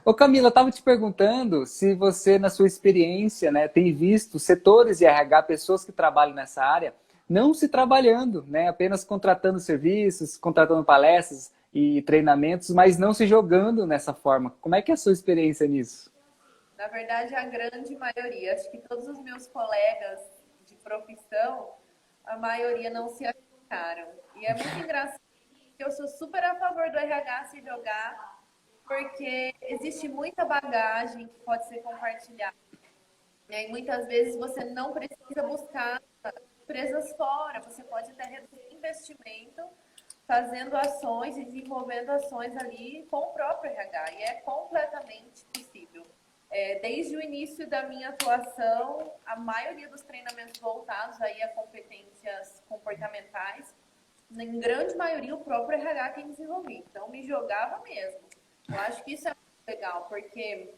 Ô Camila, eu estava te perguntando se você, na sua experiência, né, tem visto setores de RH, pessoas que trabalham nessa área, não se trabalhando, né, apenas contratando serviços, contratando palestras e treinamentos, mas não se jogando nessa forma. Como é que é a sua experiência nisso? Na verdade, a grande maioria, acho que todos os meus colegas de profissão, a maioria não se aplicaram. E é muito engraçado que eu sou super a favor do RH se jogar, porque existe muita bagagem que pode ser compartilhada. E muitas vezes você não precisa buscar empresas fora, você pode até reduzir investimento fazendo ações e desenvolvendo ações ali com o próprio RH. E é completamente possível. Desde o início da minha atuação, a maioria dos treinamentos voltados aí a competências comportamentais, em grande maioria o próprio RH tem desenvolvido. Então, me jogava mesmo. Eu acho que isso é muito legal, porque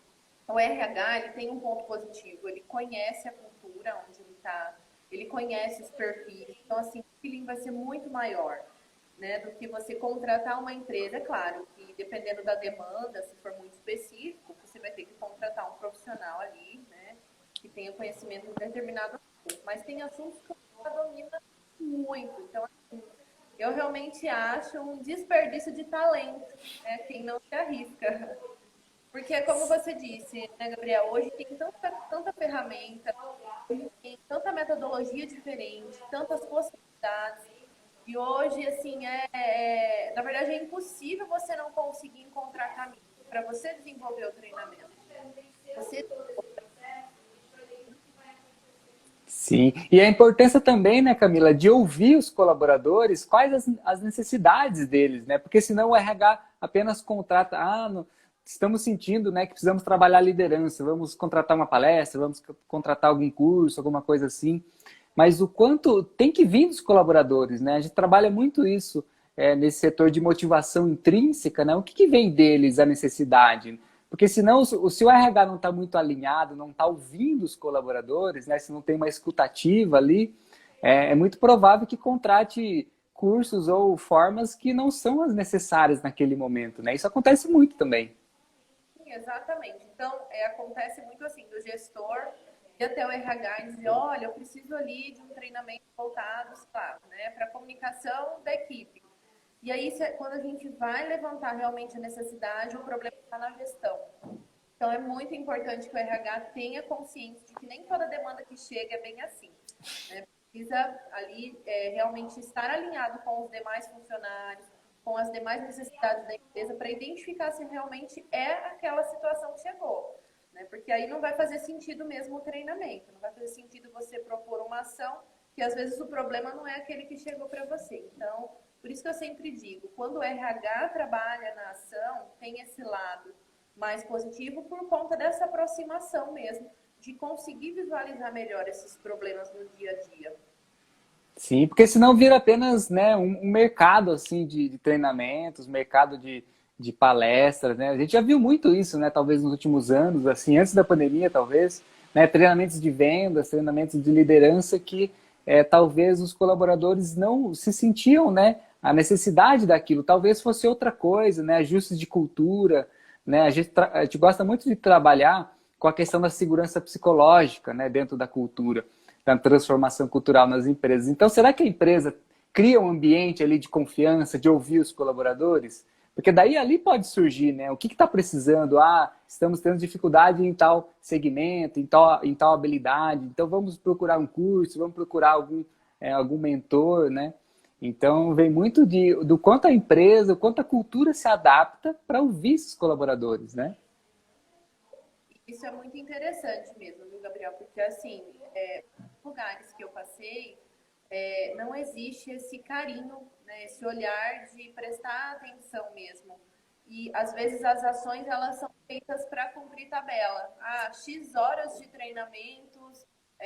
o RH ele tem um ponto positivo, ele conhece a cultura onde ele está, ele conhece os perfis, então assim, o feeling vai ser muito maior, né, do que você contratar uma empresa. É claro que dependendo da demanda, se for muito específico, você vai ter que contratar um profissional ali, né, que tenha conhecimento em determinado assunto, mas tem assuntos que você domina muito, então assim, eu realmente acho um desperdício de talento, né, quem não se arrisca. Porque, como você disse, né, Gabriel, hoje tem tanta ferramenta, tem tanta metodologia diferente, tantas possibilidades. E hoje, assim, na verdade, é impossível você não conseguir encontrar caminho para você desenvolver o treinamento. Você, Sim, e a importância também, né, Camila, de ouvir os colaboradores, quais as necessidades deles, né? Porque senão o RH apenas contrata, estamos sentindo, né, que precisamos trabalhar a liderança, vamos contratar uma palestra, vamos contratar algum curso, alguma coisa assim. Mas o quanto tem que vir dos colaboradores, né? A gente trabalha muito isso nesse setor de motivação intrínseca, né? O que vem deles, a necessidade? Porque senão, se o RH não está muito alinhado, não está ouvindo os colaboradores, né? Se não tem uma escutativa ali, é muito provável que contrate cursos ou formas que não são as necessárias naquele momento, né? Isso acontece muito também. sim, exatamente. Então, acontece muito assim, do gestor ir até o RH e dizer, olha, eu preciso ali de um treinamento voltado, sei lá, né, para a comunicação da equipe. E aí, quando a gente vai levantar realmente a necessidade, o problema está na gestão. Então, é muito importante que o RH tenha consciência de que nem toda demanda que chega é bem assim. Né? Precisa ali realmente estar alinhado com os demais funcionários, com as demais necessidades da empresa, para identificar se realmente é aquela situação que chegou. Né? Porque aí não vai fazer sentido mesmo o treinamento, não vai fazer sentido você propor uma ação que às vezes o problema não é aquele que chegou para você. Então, por isso que eu sempre digo, quando o RH trabalha na ação, tem esse lado mais positivo por conta dessa aproximação mesmo, de conseguir visualizar melhor esses problemas no dia a dia. Sim, porque senão vira apenas, né, um mercado assim de treinamentos, mercado de palestras, né? A gente já viu muito isso, né? Talvez nos últimos anos, assim, antes da pandemia, talvez, né? Treinamentos de vendas, treinamentos de liderança que talvez os colaboradores não se sentiam, né? A necessidade daquilo, talvez fosse outra coisa, né? Ajustes de cultura, né? A gente gosta muito de trabalhar com a questão da segurança psicológica, né? Dentro da cultura da transformação cultural nas empresas. Então, será que a empresa cria um ambiente ali de confiança, de ouvir os colaboradores? Porque daí ali pode surgir, né? O que está precisando? Estamos tendo dificuldade em tal segmento, em tal habilidade, então vamos procurar um curso, vamos procurar algum mentor, né? Então, vem muito do quanto a empresa, o quanto a cultura se adapta para ouvir esses colaboradores, né? Isso é muito interessante mesmo, viu, Gabriel? Porque, assim, lugares que eu passei, não existe esse carinho, né, esse olhar de prestar atenção mesmo. E, às vezes, as ações, elas são feitas para cumprir tabela. X horas de treinamentos,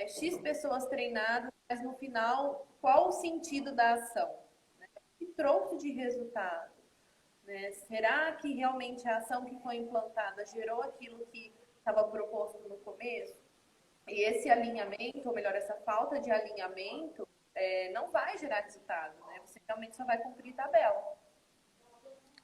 X pessoas treinadas, mas, no final, qual o sentido da ação? Né? O que trouxe de resultado? Né? Será que realmente a ação que foi implantada gerou aquilo que estava proposto no começo? E esse alinhamento, ou melhor, essa falta de alinhamento, não vai gerar resultado, né? Você realmente só vai cumprir tabela.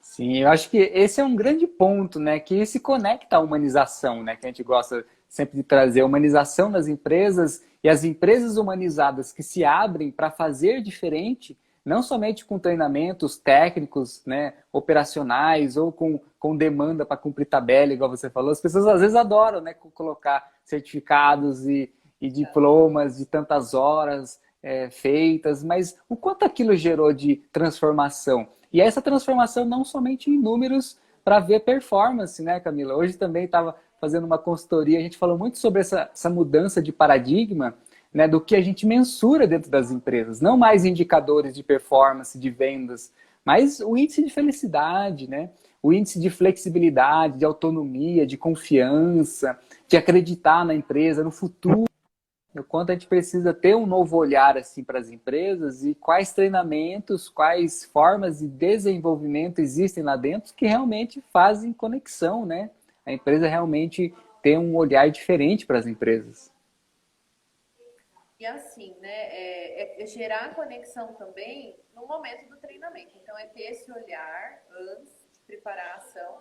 Sim, eu acho que esse é um grande ponto, né? Que se conecta à humanização, né? Que a gente gosta sempre de trazer a humanização nas empresas e as empresas humanizadas que se abrem para fazer diferente, não somente com treinamentos técnicos, né? Operacionais ou com demanda para cumprir tabela, igual você falou. As pessoas às vezes adoram, né? Colocar certificados e diplomas de tantas horas feitas, mas o quanto aquilo gerou de transformação? E essa transformação não somente em números para ver performance, né, Camila? Hoje também estava fazendo uma consultoria, a gente falou muito sobre essa mudança de paradigma, né, do que a gente mensura dentro das empresas. Não mais indicadores de performance, de vendas, mas o índice de felicidade, né? O índice de flexibilidade, de autonomia, de confiança, de acreditar na empresa, no futuro, o quanto a gente precisa ter um novo olhar assim para as empresas e quais treinamentos, quais formas de desenvolvimento existem lá dentro que realmente fazem conexão, né? A empresa realmente tem um olhar diferente para as empresas. E assim, né, é gerar conexão também no momento do treinamento. Então, é ter esse olhar antes de preparar a ação,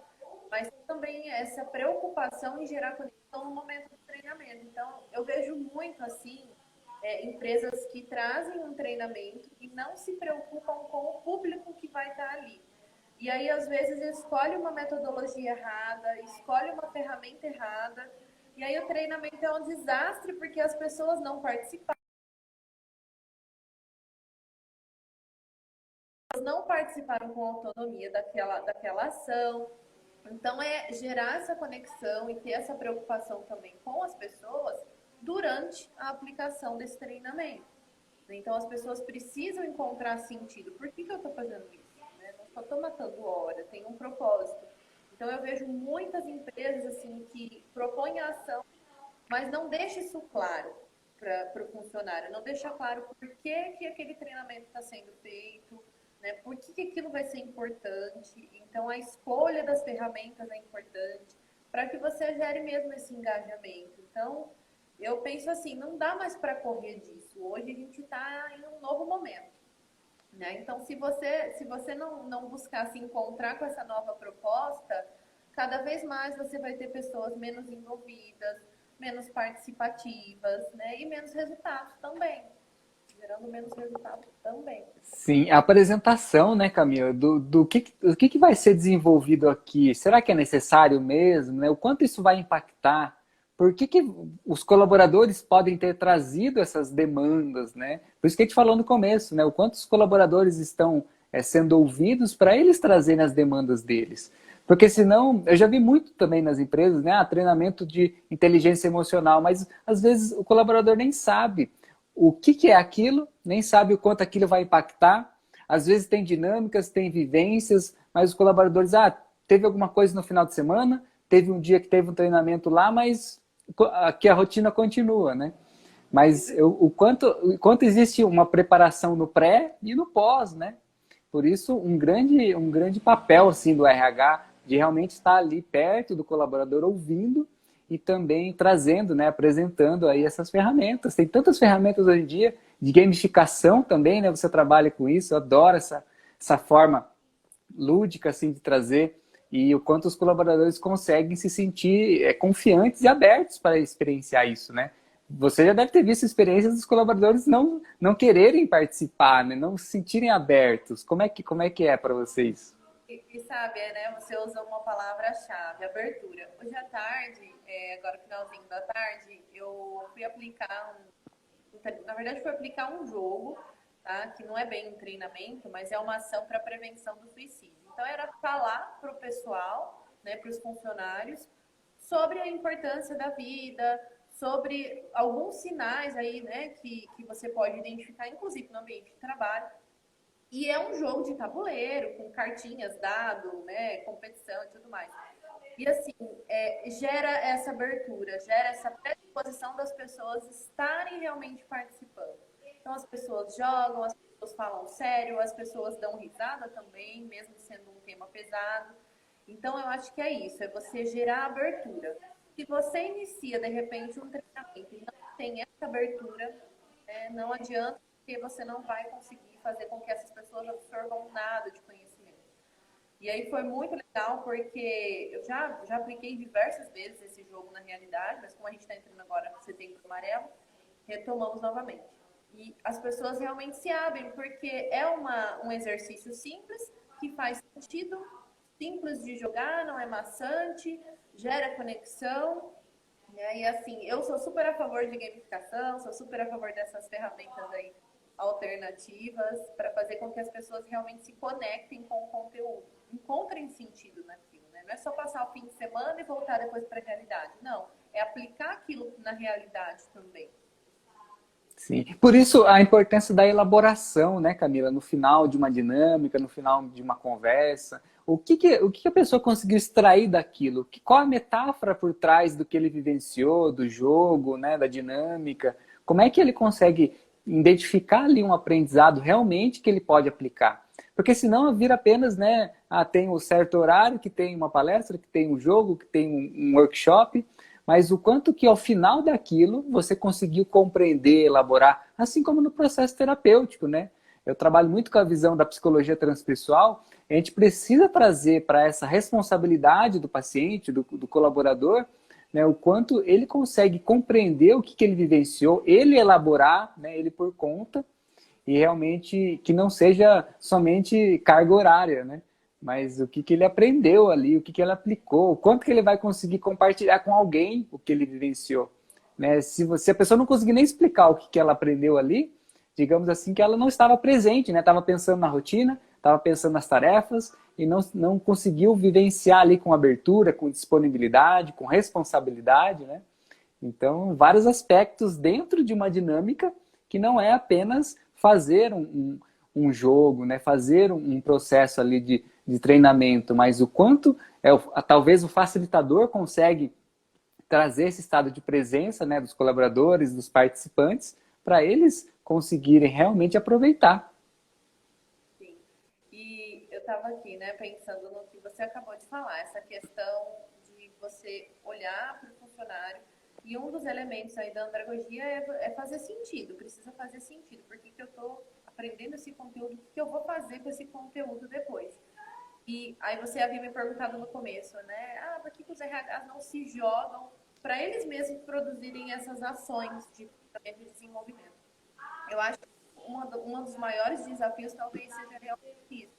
mas também essa preocupação em gerar conexão no momento do treinamento. Então, eu vejo muito assim, empresas que trazem um treinamento e não se preocupam com o público que vai estar ali. E aí, às vezes, escolhe uma metodologia errada, escolhe uma ferramenta errada, e aí o treinamento é um desastre porque as pessoas não participam. Não participaram com autonomia daquela ação. Então, é gerar essa conexão e ter essa preocupação também com as pessoas durante a aplicação desse treinamento. Então, as pessoas precisam encontrar sentido. Por que eu estou fazendo isso? Né? Não só estou matando hora, tem um propósito. Então, eu vejo muitas empresas assim que propõem a ação, mas não deixa isso claro para o funcionário, não deixa claro por que aquele treinamento está sendo feito, né? Por que aquilo vai ser importante. Então, a escolha das ferramentas é importante para que você gere mesmo esse engajamento. Então, eu penso assim, não dá mais para correr disso. Hoje a gente está em um novo momento. Né? Então, se você não buscar se encontrar com essa nova proposta, cada vez mais você vai ter pessoas menos envolvidas, menos participativas, né? E menos resultados também. Gerando menos resultados também. Sim, a apresentação, né, Camila, do que vai ser desenvolvido aqui. Será que é necessário mesmo, né? O quanto isso vai impactar? Por que os colaboradores podem ter trazido essas demandas, né? Por isso que a gente falou no começo, né? O quanto os colaboradores estão sendo ouvidos para eles trazerem as demandas deles. Porque senão, eu já vi muito também nas empresas, né? Treinamento de inteligência emocional, mas às vezes o colaborador nem sabe o que é aquilo, nem sabe o quanto aquilo vai impactar. Às vezes tem dinâmicas, tem vivências, mas os colaboradores, teve alguma coisa no final de semana, teve um dia que teve um treinamento lá, mas aqui a rotina continua, né? Mas o quanto existe uma preparação no pré e no pós, né? Por isso, um grande papel assim, do RH de realmente estar ali perto do colaborador, ouvindo e também trazendo, né, apresentando aí essas ferramentas. Tem tantas ferramentas hoje em dia de gamificação também, né? Você trabalha com isso, eu adoro essa forma lúdica assim de trazer e o quanto os colaboradores conseguem se sentir confiantes e abertos para experienciar isso, né? Você já deve ter visto experiências dos colaboradores não quererem participar, né? Não se sentirem abertos. Como é que é para vocês? E sabe, né? Você usou uma palavra-chave, abertura. Hoje à tarde, agora finalzinho da tarde, eu fui aplicar na verdade, foi aplicar um jogo, tá? Que não é bem um treinamento, mas é uma ação para prevenção do suicídio. Então, era falar para o pessoal, né, para os funcionários, sobre a importância da vida, sobre alguns sinais aí, né, que você pode identificar, inclusive no ambiente de trabalho. E é um jogo de tabuleiro, com cartinhas, dado, né, competição e tudo mais. E assim, gera essa abertura, gera essa predisposição das pessoas estarem realmente participando. Então as pessoas jogam, as pessoas falam sério, as pessoas dão risada também, mesmo sendo um tema pesado. Então eu acho que é isso, é você gerar abertura. Se você inicia de repente um treinamento e não tem essa abertura, não adianta, porque você não vai conseguir fazer com que essas pessoas absorvam nada de conhecimento. E aí foi muito legal, porque eu já apliquei diversas vezes esse jogo na realidade, mas como a gente está entrando agora no Setembro Amarelo, retomamos novamente. E as pessoas realmente se abrem, porque é um exercício simples, que faz sentido, simples de jogar, não é maçante, gera conexão, né? E assim, eu sou super a favor de gamificação, sou super a favor dessas ferramentas aí alternativas para fazer com que as pessoas realmente se conectem com o conteúdo, encontrem sentido naquilo, né? Não é só passar o fim de semana e voltar depois para a realidade, não. É aplicar aquilo na realidade também. Sim. Por isso a importância da elaboração, né, Camila? No final de uma dinâmica, no final de uma conversa. O que a pessoa conseguiu extrair daquilo? Qual a metáfora por trás do que ele vivenciou, do jogo, né, da dinâmica? Como é que ele consegue identificar ali um aprendizado realmente que ele pode aplicar? Porque senão vira apenas, né, tem um certo horário, que tem uma palestra, que tem um jogo, que tem um workshop, mas o quanto que ao final daquilo você conseguiu compreender, elaborar, assim como no processo terapêutico, né? Eu trabalho muito com a visão da psicologia transpessoal, a gente precisa trazer para essa responsabilidade do paciente, do colaborador, né, o quanto ele consegue compreender o que ele vivenciou, ele elaborar, né, ele por conta, e realmente que não seja somente carga horária, né? Mas o que ele aprendeu ali, o que ele aplicou, o quanto que ele vai conseguir compartilhar com alguém o que ele vivenciou. Né? Se a pessoa não conseguir nem explicar o que ela aprendeu ali, digamos assim que ela não estava presente, né? Estava pensando na rotina, estava pensando nas tarefas e não conseguiu vivenciar ali com abertura, com disponibilidade, com responsabilidade, né? Então, vários aspectos dentro de uma dinâmica que não é apenas fazer um jogo, né? Fazer um processo ali de treinamento, mas o quanto talvez o facilitador consegue trazer esse estado de presença, né, dos colaboradores, dos participantes, para eles conseguirem realmente aproveitar. Sim. E eu estava aqui, né, pensando no que você acabou de falar, essa questão de você olhar para o funcionário. E um dos elementos aí da andragogia é fazer sentido, precisa fazer sentido. Por que eu estou aprendendo esse conteúdo? O que eu vou fazer com esse conteúdo depois? E aí você havia me perguntado no começo, né? Ah, por que os RHs não se jogam para eles mesmos produzirem essas ações de desenvolvimento? Eu acho que um dos maiores desafios talvez seja realmente isso.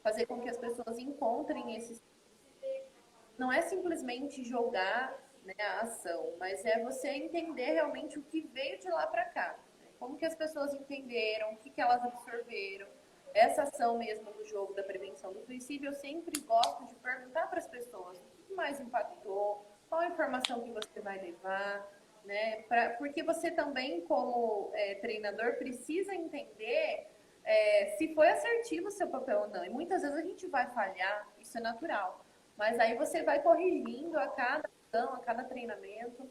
Fazer com que as pessoas encontrem esses. Não é simplesmente jogar, né, a ação, mas é você entender realmente o que veio de lá para cá. Como que as pessoas entenderam, o que elas absorveram. Essa ação mesmo do jogo da prevenção do suicídio, eu sempre gosto de perguntar para as pessoas o que mais impactou, qual a informação que você vai levar, né? Porque você também, como treinador, precisa entender se foi assertivo o seu papel ou não. E muitas vezes a gente vai falhar, isso é natural. Mas aí você vai corrigindo a cada ação, a cada treinamento.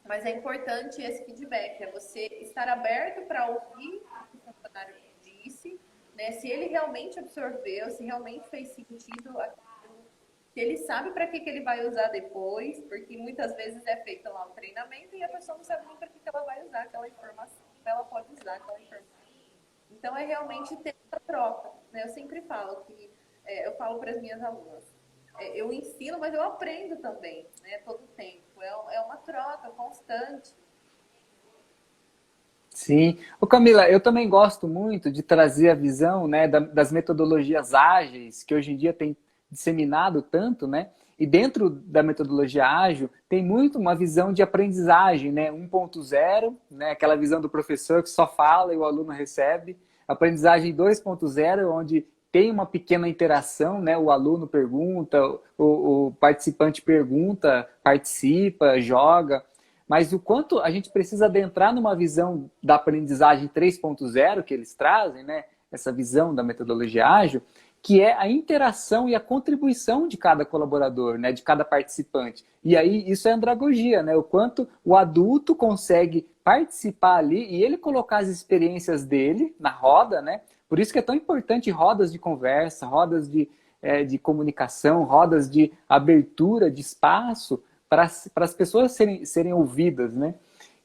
Mas é importante esse feedback, é você estar aberto para ouvir o que o funcionário disse, né? Se ele realmente absorveu, se realmente fez sentido aquilo, se ele sabe para que ele vai usar depois, porque muitas vezes é feito lá um treinamento e a pessoa não sabe nem para que ela vai usar aquela informação, ela pode usar aquela informação. Então é realmente ter essa troca, né? Eu sempre falo que, eu falo para as minhas alunas, eu ensino, mas eu aprendo também, né? Todo o tempo. É uma troca constante. Sim. Ô Camila, eu também gosto muito de trazer a visão, né, das metodologias ágeis, que hoje em dia tem disseminado tanto, né? E dentro da metodologia ágil tem muito uma visão de aprendizagem, né? 1.0, né? Aquela visão do professor que só fala e o aluno recebe. Aprendizagem 2.0, onde tem uma pequena interação, né? O aluno pergunta, o participante pergunta, participa, joga. Mas o quanto a gente precisa adentrar numa visão da aprendizagem 3.0 que eles trazem, né? Essa visão da metodologia ágil, que é a interação e a contribuição de cada colaborador, né? De cada participante. E aí isso é andragogia, né? O quanto o adulto consegue participar ali e ele colocar as experiências dele na roda, né? Por isso que é tão importante rodas de conversa, rodas de comunicação, rodas de abertura de espaço para as pessoas serem ouvidas, né?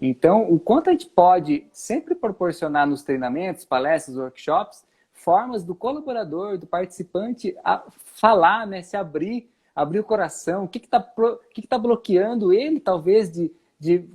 Então, o quanto a gente pode sempre proporcionar nos treinamentos, palestras, workshops, formas do colaborador, do participante, a falar, né, se abrir, abrir o coração. O que que tá bloqueando ele, talvez, de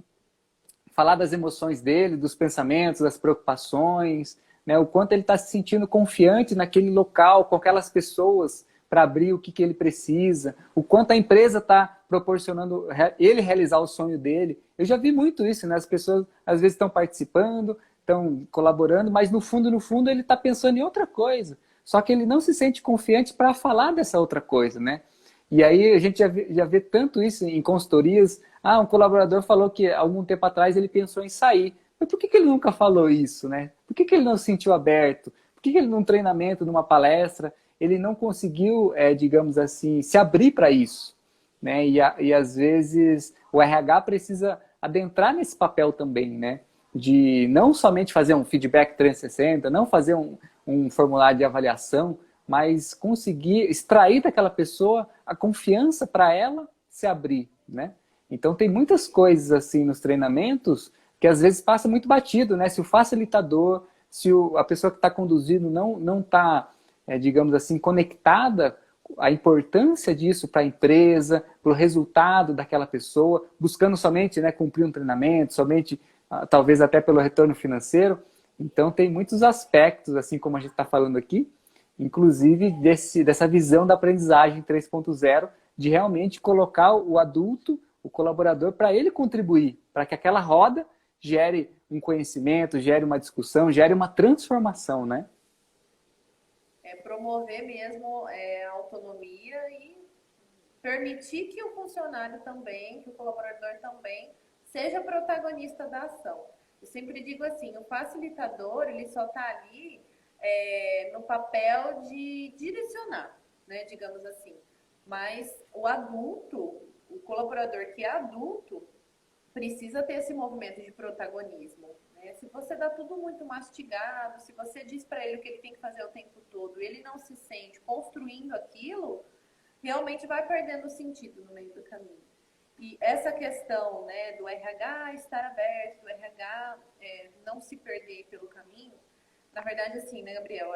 falar das emoções dele, dos pensamentos, das preocupações, né, o quanto ele está se sentindo confiante naquele local, com aquelas pessoas, para abrir o que, que ele precisa, o quanto a empresa está proporcionando ele realizar o sonho dele. Eu já vi muito isso, né? As pessoas às vezes estão participando, estão colaborando, mas no fundo ele está pensando em outra coisa. Só que ele não se sente confiante para falar dessa outra coisa, né? E aí a gente já vê tanto isso em consultorias. Ah, um colaborador falou que algum tempo atrás ele pensou em sair. Mas por que ele nunca falou isso, né? Por que ele não se sentiu aberto? Por que ele num treinamento, numa palestra, ele não conseguiu, digamos assim, se abrir para isso, né? E às vezes o RH precisa adentrar nesse papel também, né? De não somente fazer um feedback 360, não fazer um formulário de avaliação, mas conseguir extrair daquela pessoa a confiança para ela se abrir, né? Então tem muitas coisas assim nos treinamentos que às vezes passa muito batido, né? Se o facilitador, se a pessoa que está conduzindo não está, digamos assim, conectada à importância disso para a empresa, para o resultado daquela pessoa, buscando somente, né, cumprir um treinamento, somente, talvez até pelo retorno financeiro. Então tem muitos aspectos, assim como a gente está falando aqui, inclusive dessa visão da aprendizagem 3.0, de realmente colocar o adulto, o colaborador, para ele contribuir, para que aquela roda gere um conhecimento, gere uma discussão, gere uma transformação, né? Promover mesmo a autonomia e permitir que o funcionário também, que o colaborador também, seja protagonista da ação. Eu sempre digo assim, o facilitador, ele só está ali no papel de direcionar, né, digamos assim. Mas o adulto, o colaborador que é adulto, precisa ter esse movimento de protagonismo. Né? Se você dá tudo muito mastigado, se você diz para ele o que ele tem que fazer o tempo todo, e ele não se sente construindo aquilo, realmente vai perdendo sentido no meio do caminho. E essa questão, né, do RH estar aberto, do RH não se perder pelo caminho, na verdade, assim, né, Gabriel,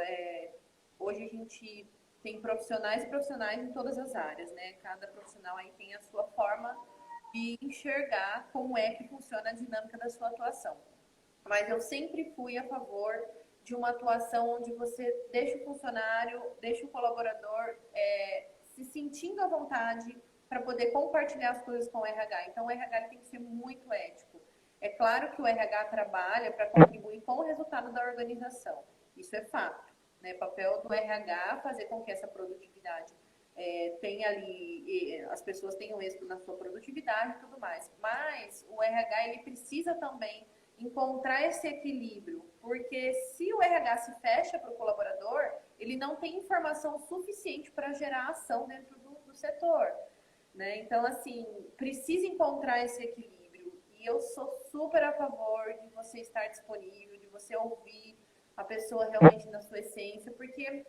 hoje a gente tem profissionais e profissionais em todas as áreas, né? Cada profissional aí tem a sua forma de enxergar como é que funciona a dinâmica da sua atuação. Mas eu sempre fui a favor de uma atuação onde você deixa o funcionário, deixa o colaborador se sentindo à vontade para poder compartilhar as coisas com o RH. Então, o RH tem que ser muito ético. É claro que o RH trabalha para contribuir com o resultado da organização. Isso é fato. Né? Papel do RH fazer com que essa produtividade tenha ali, as pessoas tenham êxito na sua produtividade e tudo mais. Mas o RH ele precisa também encontrar esse equilíbrio, porque se o RH se fecha para o colaborador, ele não tem informação suficiente para gerar ação dentro do setor. Né? Então, assim, precisa encontrar esse equilíbrio. E eu sou super a favor de você estar disponível, de você ouvir a pessoa realmente na sua essência, porque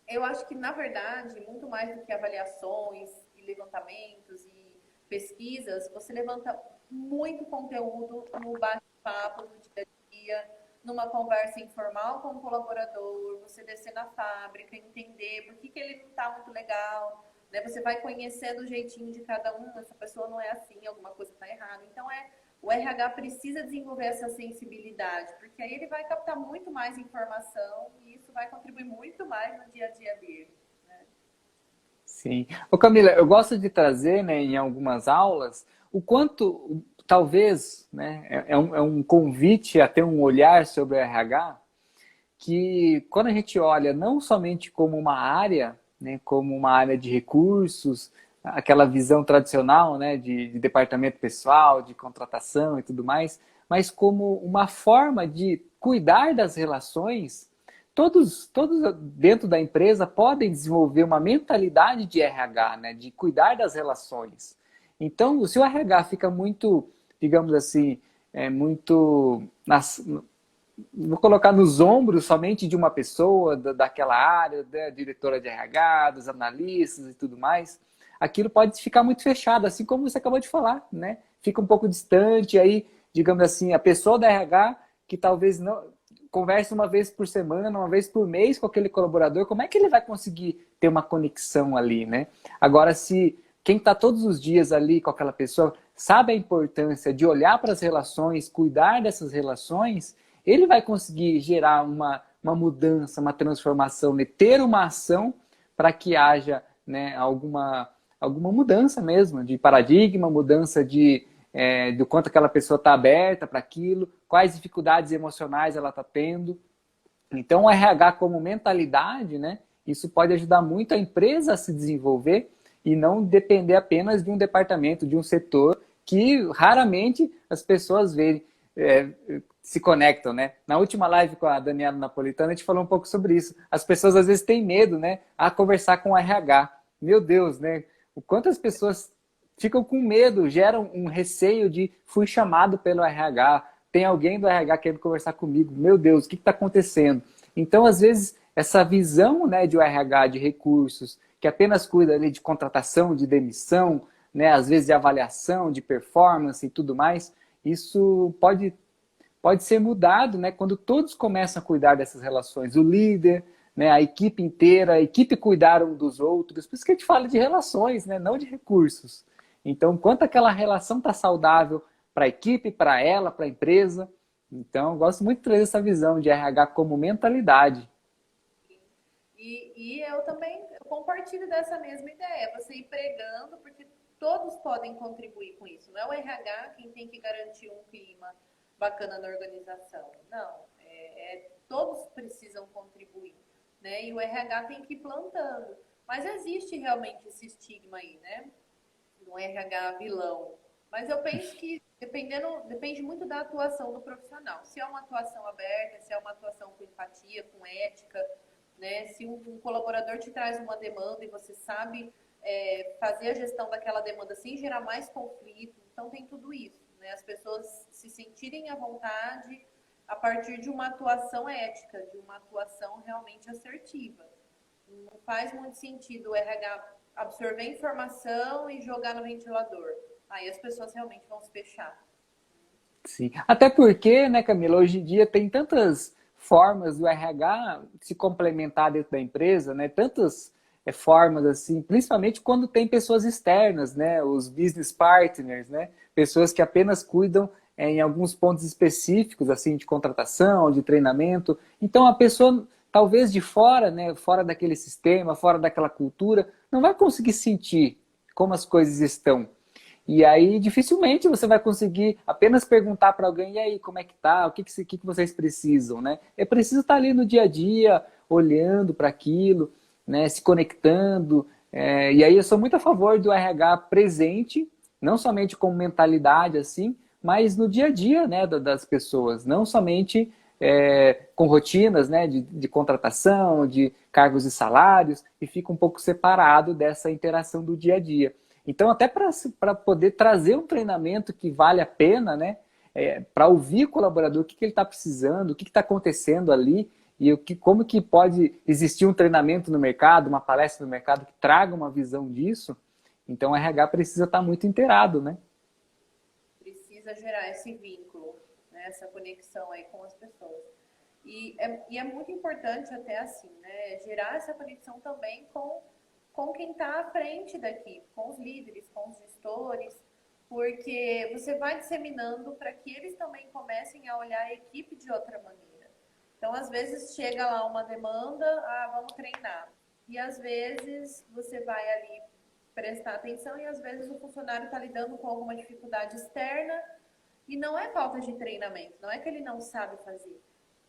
eu acho que, na verdade, muito mais do que avaliações e levantamentos e pesquisas, você levanta muito conteúdo no bate-papo do dia a dia, numa conversa informal com o colaborador, você descer na fábrica, entender por que ele não está muito legal, né? Você vai conhecendo o jeitinho de cada um, essa pessoa não é assim, alguma coisa está errada. Então, o RH precisa desenvolver essa sensibilidade, porque aí ele vai captar muito mais informação e isso vai contribuir muito mais no dia a dia dele. Né? Sim. Ô Camila, eu gosto de trazer, né, em algumas aulas, o quanto, talvez, né, é um convite a ter um olhar sobre o RH, que quando a gente olha não somente como uma área, né, como uma área de recursos, aquela visão tradicional, né, de departamento pessoal, de contratação e tudo mais, mas como uma forma de cuidar das relações. Todos dentro da empresa podem desenvolver uma mentalidade de RH, né, de cuidar das relações. Então, se o RH fica muito, digamos assim, muito vou colocar nos ombros somente de uma pessoa, daquela área, da diretora de RH, dos analistas e tudo mais, aquilo pode ficar muito fechado, assim como você acabou de falar, né? Fica um pouco distante, aí, digamos assim, a pessoa da RH, que talvez não conversa uma vez por semana, uma vez por mês com aquele colaborador, como é que ele vai conseguir ter uma conexão ali, né? Agora, se quem está todos os dias ali com aquela pessoa sabe a importância de olhar para as relações, cuidar dessas relações, ele vai conseguir gerar uma mudança, uma transformação, né? Ter uma ação para que haja, né, alguma mudança mesmo, de paradigma, mudança do quanto aquela pessoa está aberta para aquilo, quais dificuldades emocionais ela está tendo. Então, o RH como mentalidade, né, isso pode ajudar muito a empresa a se desenvolver e não depender apenas de um departamento, de um setor que raramente as pessoas veem, se conectam, né? Na última live com a Daniela Napolitano, a gente falou um pouco sobre isso. As pessoas às vezes têm medo, né, a conversar com o RH. Meu Deus, né? O quanto as pessoas ficam com medo, geram um receio de fui chamado pelo RH, tem alguém do RH querendo conversar comigo, meu Deus, o que está acontecendo? Então, às vezes, essa visão, né, de um RH de recursos, que apenas cuida ali de contratação, de demissão, né, às vezes de avaliação, de performance e tudo mais, isso pode ser mudado, né, quando todos começam a cuidar dessas relações. O líder, né, a equipe inteira, a equipe cuidar um dos outros. Por isso que a gente fala de relações, né, não de recursos. Então, quanto aquela relação está saudável para a equipe, para ela, para a empresa. Então, eu gosto muito de trazer essa visão de RH como mentalidade. E eu também compartilho dessa mesma ideia, você ir pregando, porque todos podem contribuir com isso. Não é o RH quem tem que garantir um clima bacana na organização. Não, todos precisam contribuir, né? E o RH tem que ir plantando. Mas existe realmente esse estigma aí, né? No RH vilão. Mas eu penso que depende muito da atuação do profissional. Se é uma atuação aberta, se é uma atuação com empatia, com ética, né? Se um colaborador te traz uma demanda e você sabe fazer a gestão daquela demanda sem gerar mais conflito, então tem tudo isso, né? As pessoas se sentirem à vontade a partir de uma atuação ética, de uma atuação realmente assertiva. Não faz muito sentido o RH absorver informação e jogar no ventilador. Aí as pessoas realmente vão se fechar. Sim. Até porque, né, Camila, hoje em dia tem tantas formas do RH se complementar dentro da empresa, né? Tantas formas assim, principalmente quando tem pessoas externas, né? Os business partners, né? Pessoas que apenas cuidam em alguns pontos específicos, assim, de contratação, de treinamento. Então a pessoa, talvez de fora, né? Fora daquele sistema, fora daquela cultura, não vai conseguir sentir como as coisas estão. E aí, dificilmente você vai conseguir apenas perguntar para alguém, e aí, como é que tá? O que vocês precisam, né? É preciso estar ali no dia a dia, olhando para aquilo, né? Se conectando. E aí eu sou muito a favor do RH presente, não somente com mentalidade, assim, mas no dia a dia, né, das pessoas. Não somente com rotinas, né, de contratação, de cargos e salários, e fica um pouco separado dessa interação do dia a dia. Então, até para poder trazer um treinamento que vale a pena, né? Para ouvir o colaborador, o que ele está precisando, o que está acontecendo ali, e como que pode existir um treinamento no mercado, uma palestra no mercado que traga uma visão disso. Então, o RH precisa estar muito inteirado, né? Precisa gerar esse vínculo, né? Essa conexão aí com as pessoas. E é muito importante até assim, né? Gerar essa conexão também com quem está à frente da equipe, com os líderes, com os gestores, porque você vai disseminando para que eles também comecem a olhar a equipe de outra maneira. Então, às vezes, chega lá uma demanda, vamos treinar. E, às vezes, você vai ali prestar atenção e, às vezes, o funcionário está lidando com alguma dificuldade externa e não é falta de treinamento, não é que ele não sabe fazer,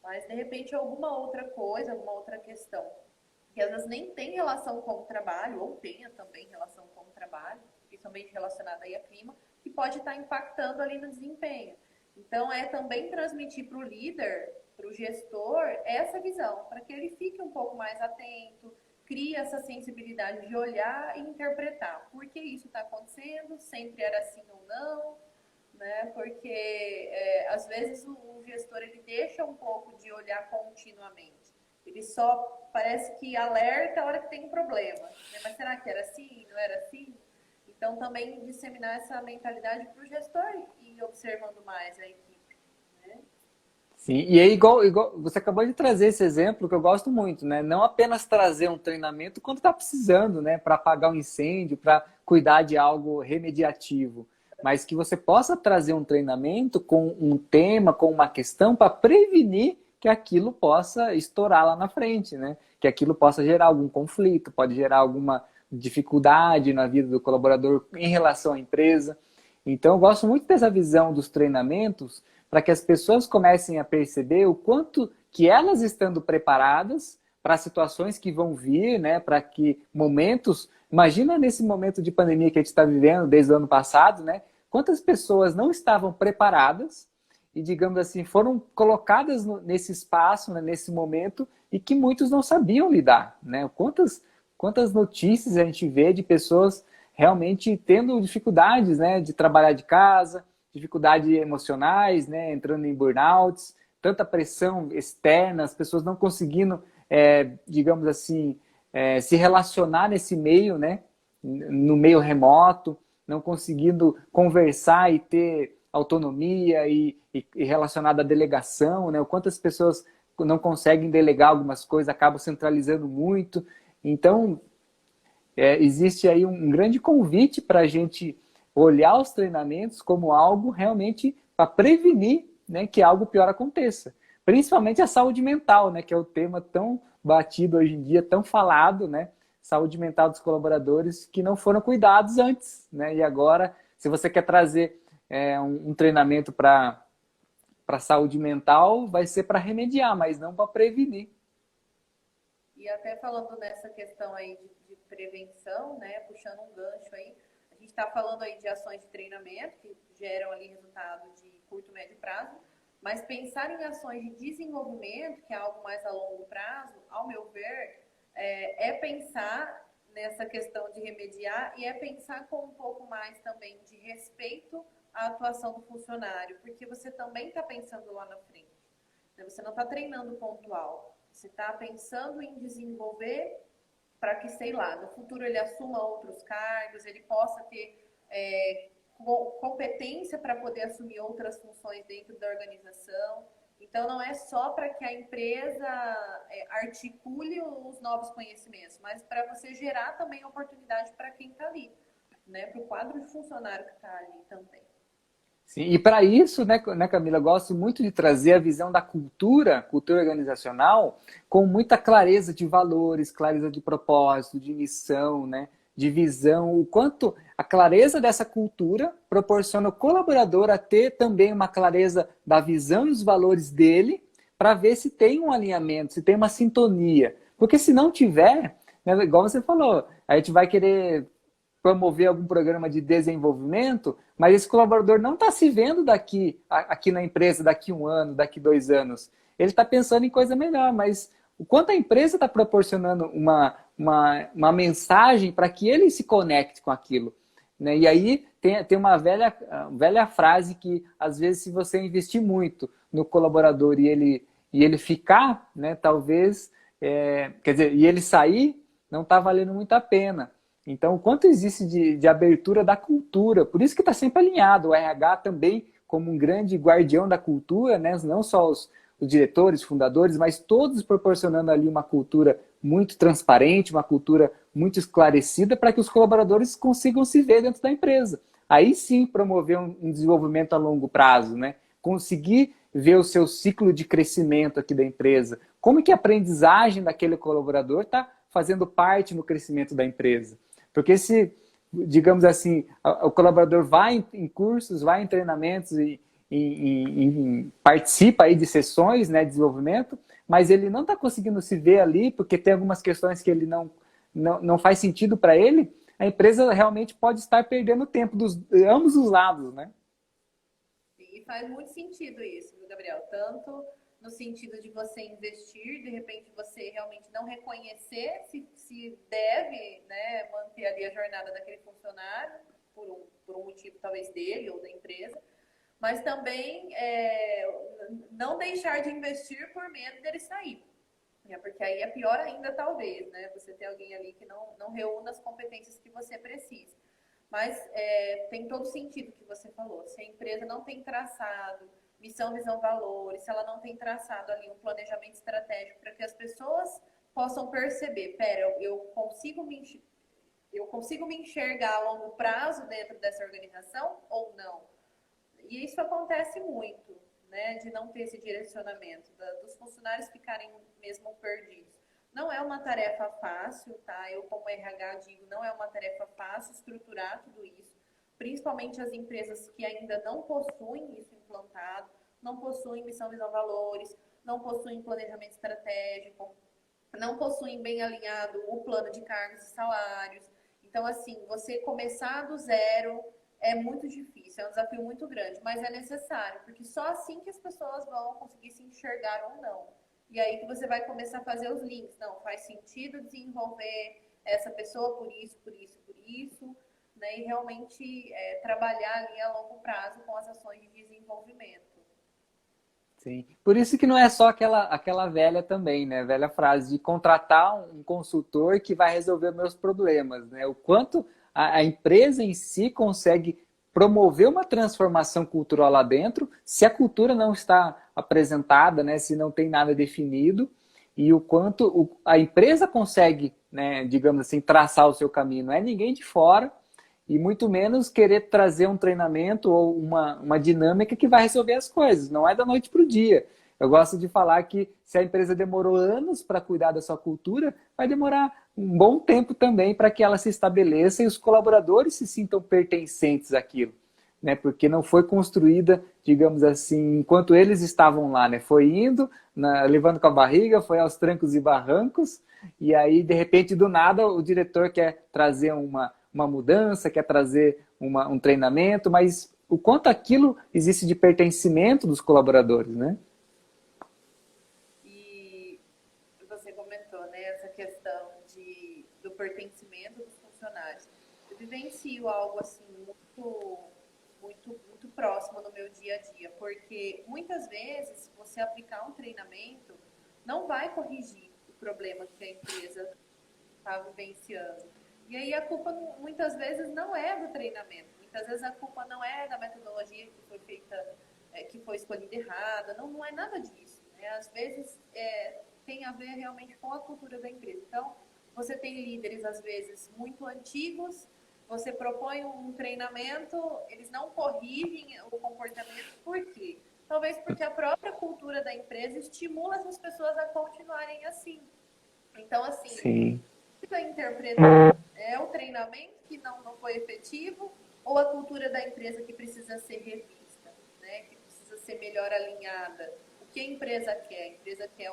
mas, de repente, alguma outra coisa, alguma outra questão que às vezes nem tem relação com o trabalho, ou tenha também relação com o trabalho, principalmente relacionada aí a clima, que pode estar impactando ali no desempenho. Então, é também transmitir para o líder, para o gestor, essa visão, para que ele fique um pouco mais atento, crie essa sensibilidade de olhar e interpretar. Por que isso está acontecendo? Sempre era assim ou não? Né? Porque, às vezes, o gestor ele deixa um pouco de olhar continuamente. Ele só parece que alerta a hora que tem um problema. Né? Mas será que era assim? Não era assim? Então, também disseminar essa mentalidade para o gestor e observando mais a equipe. Né? Sim, e aí, igual você acabou de trazer esse exemplo que eu gosto muito, né? Não apenas trazer um treinamento quando está precisando, né? Para apagar um incêndio, para cuidar de algo remediativo, mas que você possa trazer um treinamento com um tema, com uma questão, para prevenir que aquilo possa estourar lá na frente, né? Que aquilo possa gerar algum conflito, pode gerar alguma dificuldade na vida do colaborador em relação à empresa. Então, eu gosto muito dessa visão dos treinamentos para que as pessoas comecem a perceber o quanto que elas estando preparadas para situações que vão vir, né, para que momentos, imagina nesse momento de pandemia que a gente está vivendo desde o ano passado, né, quantas pessoas não estavam preparadas e, digamos assim, foram colocadas nesse espaço, né, nesse momento, e que muitos não sabiam lidar, né? Quantas notícias a gente vê de pessoas realmente tendo dificuldades, né, de trabalhar de casa, dificuldades emocionais, né, entrando em burnouts, tanta pressão externa, as pessoas não conseguindo, digamos assim, se relacionar nesse meio, né, no meio remoto, não conseguindo conversar e ter autonomia e relacionado à delegação, né, o quanto as pessoas não conseguem delegar algumas coisas, acabam centralizando muito. Então, existe aí um grande convite para a gente olhar os treinamentos como algo realmente para prevenir, né, que algo pior aconteça. Principalmente a saúde mental, né, que é o tema tão batido hoje em dia, tão falado, né? Saúde mental dos colaboradores que não foram cuidados antes, né? E agora, se você quer trazer um treinamento para saúde mental, vai ser para remediar, mas não para prevenir. E até falando nessa questão aí de prevenção, né, puxando um gancho aí, a gente está falando aí de ações de treinamento que geram ali resultado de curto, médio prazo, mas pensar em ações de desenvolvimento, que é algo mais a longo prazo, ao meu ver, pensar nessa questão de remediar e é pensar com um pouco mais também de respeito à atuação do funcionário, porque você também está pensando lá na frente. Você não está treinando pontual, você está pensando em desenvolver para que, sei lá, no futuro ele assuma outros cargos, ele possa ter competência para poder assumir outras funções dentro da organização. Então, não é só para que a empresa articule os novos conhecimentos, mas para você gerar também oportunidade para quem está ali, né? Para o quadro de funcionário que está ali também. Sim, e para isso, né, Camila, eu gosto muito de trazer a visão da cultura organizacional, com muita clareza de valores, clareza de propósito, de missão, né, de visão, o quanto a clareza dessa cultura proporciona o colaborador a ter também uma clareza da visão e os valores dele, para ver se tem um alinhamento, se tem uma sintonia. Porque se não tiver, né, igual você falou, a gente vai querer promover algum programa de desenvolvimento, mas esse colaborador não está se vendo aqui na empresa daqui 1 ano, daqui 2 anos. Ele está pensando em coisa melhor, mas o quanto a empresa está proporcionando uma mensagem para que ele se conecte com aquilo. Né? E aí tem uma velha frase que, às vezes, se você investir muito no colaborador e ele ficar, né, talvez, quer dizer, e ele sair, não está valendo muito a pena. Então, o quanto existe de abertura da cultura, por isso que está sempre alinhado, o RH também como um grande guardião da cultura, né? Não só os diretores, fundadores, mas todos proporcionando ali uma cultura muito transparente, uma cultura muito esclarecida para que os colaboradores consigam se ver dentro da empresa. Aí sim promover um desenvolvimento a longo prazo, né? Conseguir ver o seu ciclo de crescimento aqui da empresa, como que a aprendizagem daquele colaborador está fazendo parte no crescimento da empresa. Porque se, digamos assim, o colaborador vai em cursos, vai em treinamentos e participa aí de sessões, né, de desenvolvimento, mas ele não está conseguindo se ver ali porque tem algumas questões que ele não faz sentido para ele, a empresa realmente pode estar perdendo tempo dos ambos os lados, né? E faz muito sentido isso, viu, Gabriel? Tanto no sentido de você investir, de repente você realmente não reconhecer se deve, né, manter ali a jornada daquele funcionário, por um motivo talvez dele ou da empresa, mas também não deixar de investir por medo dele sair. Porque aí é pior ainda, talvez, né? Você ter alguém ali que não reúna as competências que você precisa. Mas tem todo sentido que você falou. Se a empresa não tem traçado missão, visão, valores, se ela não tem traçado ali um planejamento estratégico para que as pessoas possam perceber, pera, eu consigo me enxergar a longo prazo dentro dessa organização ou não? E isso acontece muito, né, de não ter esse direcionamento, dos funcionários ficarem mesmo perdidos. Não é uma tarefa fácil, tá? Eu, como RH, digo, não é uma tarefa fácil estruturar tudo isso, principalmente as empresas que ainda não possuem isso implantado, não possuem missão, visão, valores, não possuem planejamento estratégico, não possuem bem alinhado o plano de cargos e salários. Então, assim, você começar do zero é muito difícil, é um desafio muito grande, mas é necessário, porque só assim que as pessoas vão conseguir se enxergar ou não. E aí que você vai começar a fazer os links. Não, faz sentido desenvolver essa pessoa por isso, por isso, por isso, né? E realmente trabalhar ali a longo prazo com as ações de desenvolvimento. Sim. Por isso que não é só aquela velha também, né? Velha frase de contratar um consultor que vai resolver meus problemas, né? O quanto a empresa em si consegue promover uma transformação cultural lá dentro, se a cultura não está apresentada, né? Se não tem nada definido, e o quanto a empresa consegue, né? Digamos assim, traçar o seu caminho. Não é ninguém de fora e muito menos querer trazer um treinamento ou uma dinâmica que vai resolver as coisas. Não é da noite para o dia. Eu gosto de falar que se a empresa demorou anos para cuidar da sua cultura, vai demorar um bom tempo também para que ela se estabeleça e os colaboradores se sintam pertencentes àquilo, né? Porque não foi construída, digamos assim, enquanto eles estavam lá, né? Foi indo, levando com a barriga, foi aos trancos e barrancos, e aí, de repente, do nada, o diretor quer trazer uma mudança, quer trazer um treinamento, mas o quanto aquilo existe de pertencimento dos colaboradores, né? E você comentou, né, essa questão do pertencimento dos funcionários. Eu vivencio algo assim muito próximo no meu dia a dia, porque muitas vezes você aplicar um treinamento não vai corrigir o problema que a empresa está vivenciando. E aí a culpa muitas vezes não é do treinamento, muitas vezes a culpa não é da metodologia que foi feita, que foi escolhida errada, não é nada disso, né? Às vezes tem a ver realmente com a cultura da empresa. Então, você tem líderes às vezes muito antigos, você propõe um treinamento, eles não corrigem o comportamento, por quê? Talvez porque a própria cultura da empresa estimula essas pessoas a continuarem assim. Então, assim, Sim. a interpretar é o treinamento que não foi efetivo ou a cultura da empresa que precisa ser revista, né? Que precisa ser melhor alinhada. O que a empresa quer? A empresa quer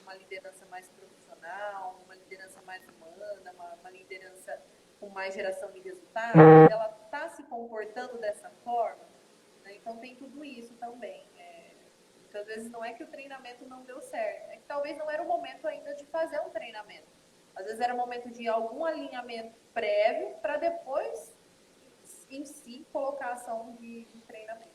uma liderança mais profissional, uma liderança mais humana, uma liderança com mais geração de resultados. Ela está se comportando dessa forma, né? Então tem tudo isso também. Muitas vezes não é que o treinamento não deu certo, é que talvez não era o momento ainda de fazer um treinamento. Às vezes era o momento de algum alinhamento prévio para depois, em si, colocar a ação de treinamento.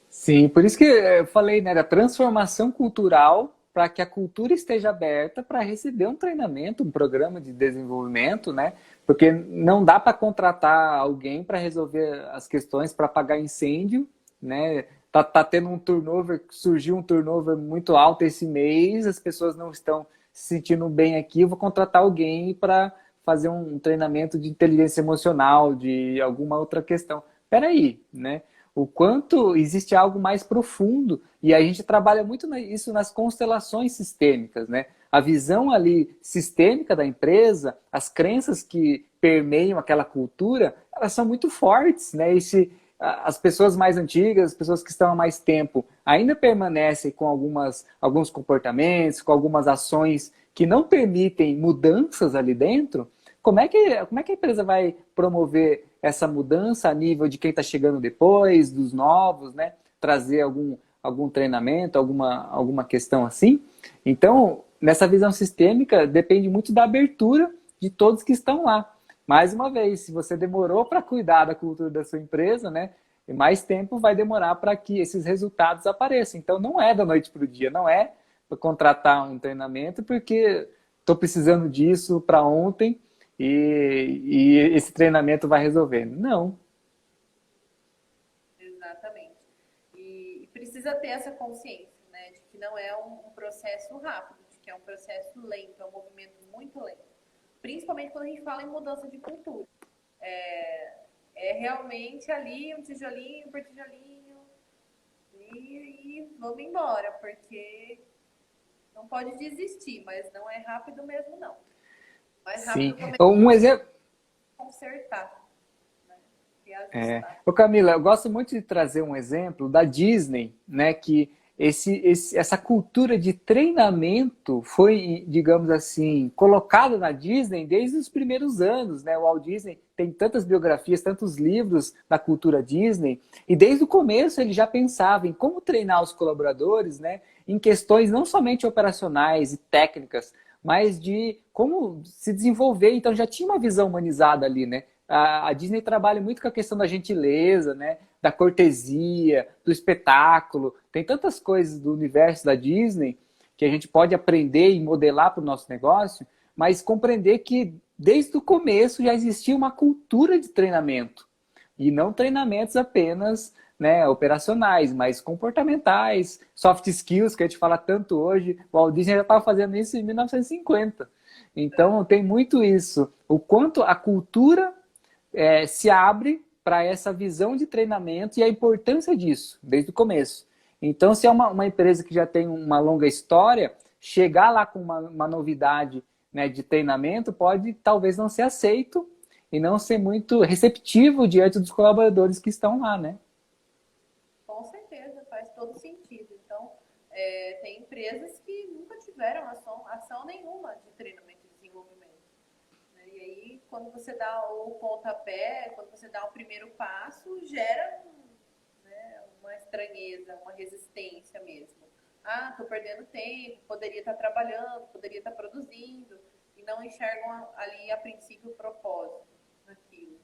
Sim, por isso que eu falei, né, da transformação cultural para que a cultura esteja aberta para receber um treinamento, um programa de desenvolvimento, né? Porque não dá para contratar alguém para resolver as questões, para apagar incêndio, né? Tá tendo um turnover, surgiu um turnover muito alto esse mês, as pessoas não estão se sentindo bem aqui, eu vou contratar alguém para fazer um treinamento de inteligência emocional, de alguma outra questão. Peraí, né? O quanto existe algo mais profundo, e a gente trabalha muito isso nas constelações sistêmicas, né? A visão ali sistêmica da empresa, as crenças que permeiam aquela cultura, elas são muito fortes, né? E se as pessoas mais antigas, as pessoas que estão há mais tempo, ainda permanecem com alguns comportamentos, com algumas ações que não permitem mudanças ali dentro, como é que a empresa vai promover essa mudança a nível de quem está chegando depois, dos novos, né? Trazer algum treinamento, alguma questão assim? Então, nessa visão sistêmica, depende muito da abertura de todos que estão lá. Mais uma vez, se você demorou para cuidar da cultura da sua empresa, né? Mais tempo vai demorar para que esses resultados apareçam. Então, não é da noite para o dia, não é para contratar um treinamento, porque estou precisando disso para ontem e esse treinamento vai resolver. Não. Exatamente. E precisa ter essa consciência, né, de que não é um processo rápido, de que é um processo lento, é um movimento muito lento. Principalmente quando a gente fala em mudança de cultura. É realmente ali um tijolinho por tijolinho e vamos embora, porque não pode desistir, mas não é rápido mesmo, não. Mais Sim. rápido começar Um exemplo. a consertar, né? E É. ajustar. Ô Camila, eu gosto muito de trazer um exemplo da Disney, né? Que essa cultura de treinamento foi, digamos assim, colocada na Disney desde os primeiros anos, né? O Walt Disney tem tantas biografias, tantos livros da cultura Disney, e desde o começo ele já pensava em como treinar os colaboradores, né? Em questões não somente operacionais e técnicas, mas de como se desenvolver. Então já tinha uma visão humanizada ali, né? A Disney trabalha muito com a questão da gentileza, né? Da cortesia, do espetáculo. Tem tantas coisas do universo da Disney que a gente pode aprender e modelar para o nosso negócio, mas compreender que desde o começo já existia uma cultura de treinamento. E não treinamentos apenas, né, operacionais, mas comportamentais, soft skills, que a gente fala tanto hoje. O Walt Disney já estava fazendo isso em 1950. Então, tem muito isso. O quanto a cultura se abre para essa visão de treinamento e a importância disso, desde o começo. Então, se é uma empresa que já tem uma longa história, chegar lá com uma novidade, né, de treinamento pode talvez não ser aceito e não ser muito receptivo diante dos colaboradores que estão lá, né? Com certeza, faz todo sentido. Então, tem empresas que nunca tiveram ação nenhuma de treinamento e desenvolvimento. Né? E aí, quando você dá o pontapé, quando você dá o primeiro passo, gera né, uma estranheza, uma resistência mesmo. Ah, estou perdendo tempo, poderia estar trabalhando, poderia estar produzindo, e não enxergam ali, a princípio, o propósito naquilo.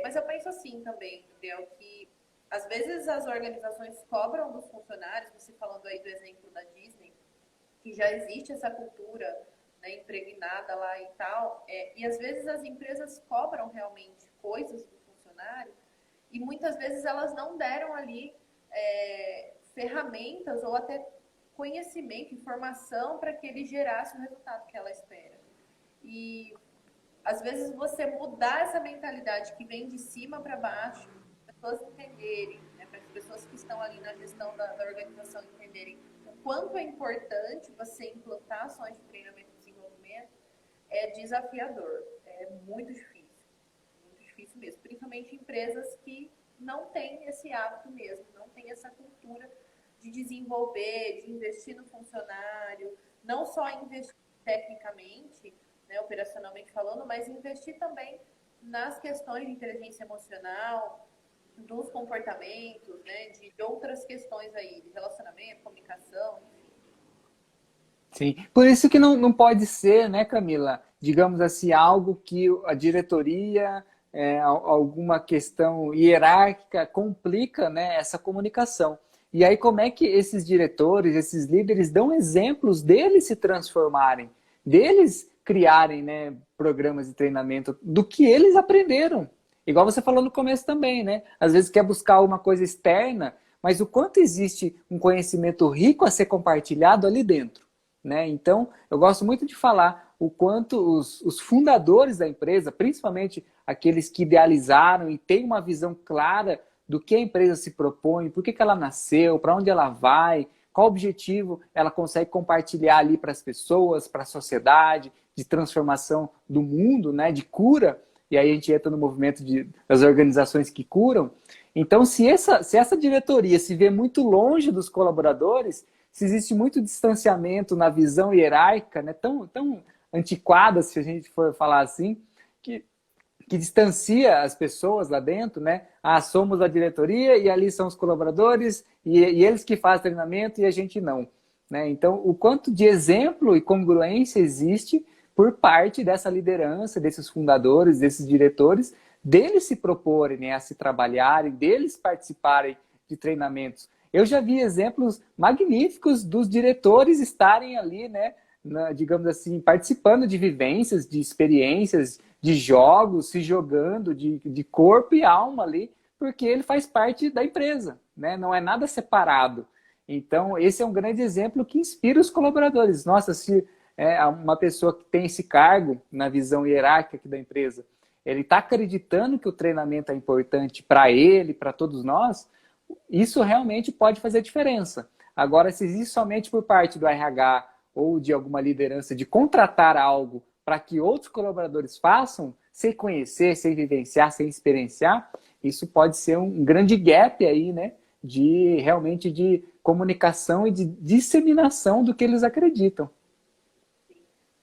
Mas eu penso assim também, Gabriel, que às vezes as organizações cobram dos funcionários, você falando aí do exemplo da Disney, que já existe essa cultura, né, impregnada lá e tal, e às vezes as empresas cobram realmente coisas do funcionário e muitas vezes elas não deram ali ferramentas ou até conhecimento, informação para que ele gerasse o resultado que ela espera. E às vezes você mudar essa mentalidade que vem de cima para baixo, para as pessoas entenderem, né, para as pessoas que estão ali na gestão da organização entenderem o quanto é importante você implantar ações de treinamento e desenvolvimento, é desafiador, é muito difícil mesmo, principalmente empresas que não têm esse hábito mesmo, não têm essa cultura de desenvolver, de investir no funcionário, não só investir tecnicamente, né, operacionalmente falando, mas investir também nas questões de inteligência emocional, dos comportamentos, né, de outras questões aí, de relacionamento, comunicação, enfim. Sim. Por isso que não pode ser, né, Camila, digamos assim, algo que a diretoria, alguma questão hierárquica complica, né, essa comunicação. E aí como é que esses diretores, esses líderes dão exemplos deles se transformarem, deles criarem, né, programas de treinamento do que eles aprenderam. Igual você falou no começo também, né? Às vezes quer buscar uma coisa externa, mas o quanto existe um conhecimento rico a ser compartilhado ali dentro, né? Então, eu gosto muito de falar o quanto os fundadores da empresa, principalmente aqueles que idealizaram e têm uma visão clara do que a empresa se propõe, por que ela nasceu, para onde ela vai, qual objetivo ela consegue compartilhar ali para as pessoas, para a sociedade, de transformação do mundo, né, de cura, e aí a gente entra no movimento das organizações que curam. Então, se essa diretoria se vê muito longe dos colaboradores, se existe muito distanciamento na visão hierárquica, né, tão antiquada, se a gente for falar assim, que distancia as pessoas lá dentro, né? Ah, somos a diretoria e ali são os colaboradores e eles que fazem treinamento e a gente não, né? Então, o quanto de exemplo e congruência existe por parte dessa liderança, desses fundadores, desses diretores, deles se proporem, né, a se trabalharem, deles participarem de treinamentos. Eu já vi exemplos magníficos dos diretores estarem ali, né, digamos assim, participando de vivências, de experiências, de jogos, se jogando de corpo e alma ali porque ele faz parte da empresa, né? Não é nada separado. Então, esse é um grande exemplo que inspira os colaboradores. Nossa, se uma pessoa que tem esse cargo na visão hierárquica aqui da empresa, ele está acreditando que o treinamento é importante para ele, para todos nós, isso realmente pode fazer diferença. Agora, se existe somente por parte do RH ou de alguma liderança de contratar algo para que outros colaboradores façam, sem conhecer, sem vivenciar, sem experienciar, isso pode ser um grande gap aí, né? Realmente de comunicação e de disseminação do que eles acreditam.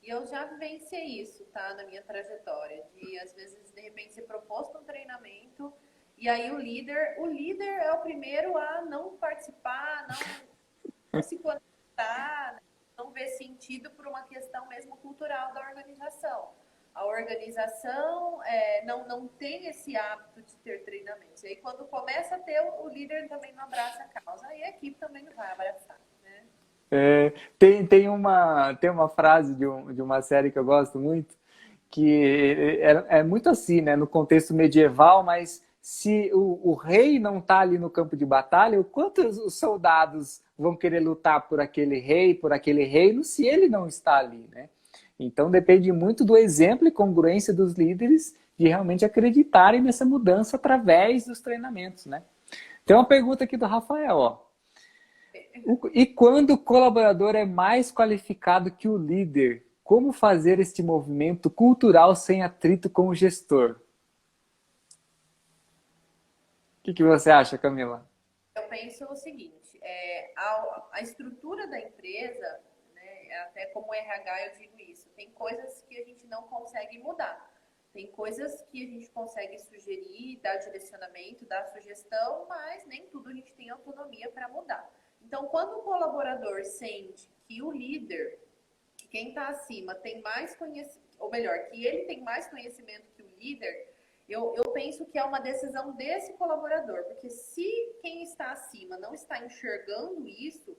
E eu já vivenciei isso, tá? Na minha trajetória. De, às vezes, de repente, ser proposto um treinamento e aí o líder é o primeiro a não participar, não se conectar, não ver sentido por uma questão mesmo cultural da organização. A organização não tem esse hábito de ter treinamentos. E aí, quando começa a ter, o líder também não abraça a causa. Aí a equipe também não vai abraçar, né? Tem uma frase de uma série que eu gosto muito, que é muito assim, né? No contexto medieval, mas se o rei não está ali no campo de batalha, o quanto os soldados vão querer lutar por aquele rei, por aquele reino, se ele não está ali, né? Então depende muito do exemplo e congruência dos líderes de realmente acreditarem nessa mudança através dos treinamentos, né? Tem uma pergunta aqui do Rafael, ó. E quando o colaborador é mais qualificado que o líder, como fazer este movimento cultural sem atrito com o gestor? O que você acha, Camila? Eu penso o seguinte, a estrutura da empresa, né, até como RH eu digo isso, tem coisas que a gente não consegue mudar. Tem coisas que a gente consegue sugerir, dar direcionamento, dar sugestão, mas nem tudo a gente tem autonomia para mudar. Então, quando o colaborador sente que o líder, que quem está acima, tem mais conhecimento, ou melhor, que ele tem mais conhecimento que o líder, eu penso que é uma decisão desse colaborador, porque se quem está acima não está enxergando isso,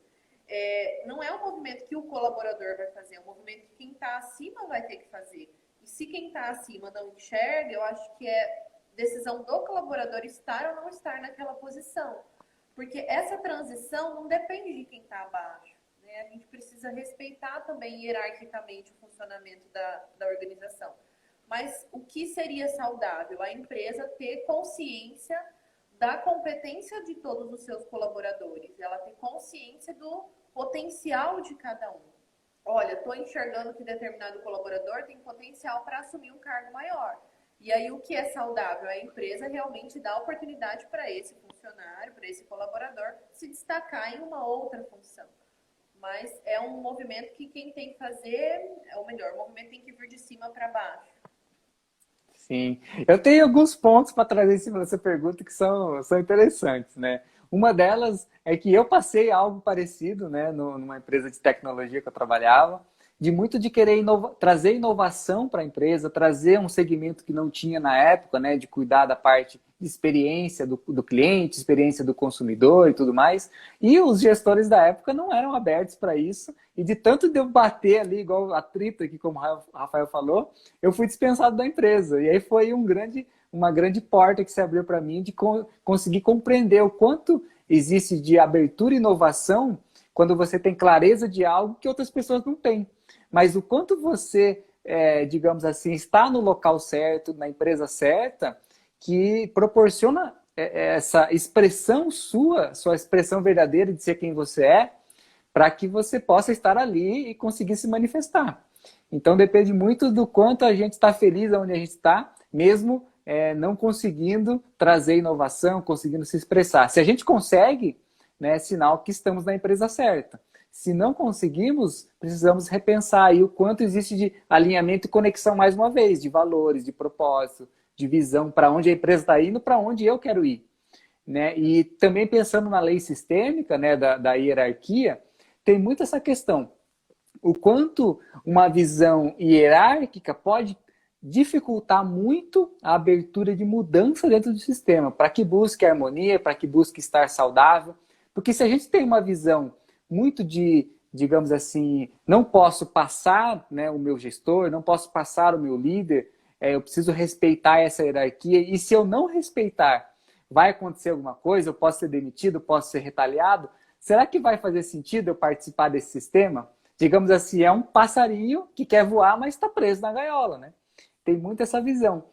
não é um movimento que o colaborador vai fazer, é um movimento que quem está acima vai ter que fazer. E se quem está acima não enxerga, eu acho que é decisão do colaborador estar ou não estar naquela posição. Porque essa transição não depende de quem está abaixo, né? A gente precisa respeitar também hierarquicamente o funcionamento da organização. Mas o que seria saudável? A empresa ter consciência da competência de todos os seus colaboradores. Ela ter consciência do potencial de cada um. Olha, estou enxergando que determinado colaborador tem potencial para assumir um cargo maior. E aí o que é saudável? A empresa realmente dá oportunidade para esse funcionário, para esse colaborador se destacar em uma outra função. Mas é um movimento que quem tem que fazer, ou melhor, o movimento tem que vir de cima para baixo. Sim, eu tenho alguns pontos para trazer em cima dessa pergunta que são interessantes, né? Uma delas é que eu passei algo parecido, né, numa empresa de tecnologia que eu trabalhava, de querer trazer inovação para a empresa, trazer um segmento que não tinha na época, né, de cuidar da parte de experiência do cliente, experiência do consumidor e tudo mais. E os gestores da época não eram abertos para isso. E de tanto de eu bater ali, igual atrito aqui, como o Rafael falou, eu fui dispensado da empresa. E aí foi uma grande porta que se abriu para mim de conseguir compreender o quanto existe de abertura e inovação quando você tem clareza de algo que outras pessoas não têm. Mas o quanto você, digamos assim, está no local certo, na empresa certa, que proporciona essa expressão sua expressão verdadeira de ser quem você é, para que você possa estar ali e conseguir se manifestar. Então depende muito do quanto a gente está feliz onde a gente está, mesmo não conseguindo trazer inovação, conseguindo se expressar. Se a gente consegue, né, é sinal que estamos na empresa certa. Se não conseguimos, precisamos repensar aí o quanto existe de alinhamento e conexão mais uma vez, de valores, de propósito, de visão, para onde a empresa está indo, para onde eu quero ir. Né? E também pensando na lei sistêmica, né, da hierarquia, tem muito essa questão. O quanto uma visão hierárquica pode dificultar muito a abertura de mudança dentro do sistema, para que busque harmonia, para que busque estar saudável. Porque se a gente tem uma visão muito digamos assim, não posso passar, né, o meu gestor, não posso passar o meu líder, eu preciso respeitar essa hierarquia, e se eu não respeitar, vai acontecer alguma coisa, eu posso ser demitido, eu posso ser retaliado. Será que vai fazer sentido eu participar desse sistema? Digamos assim, é um passarinho que quer voar, mas está preso na gaiola, né? Tem muito essa visão.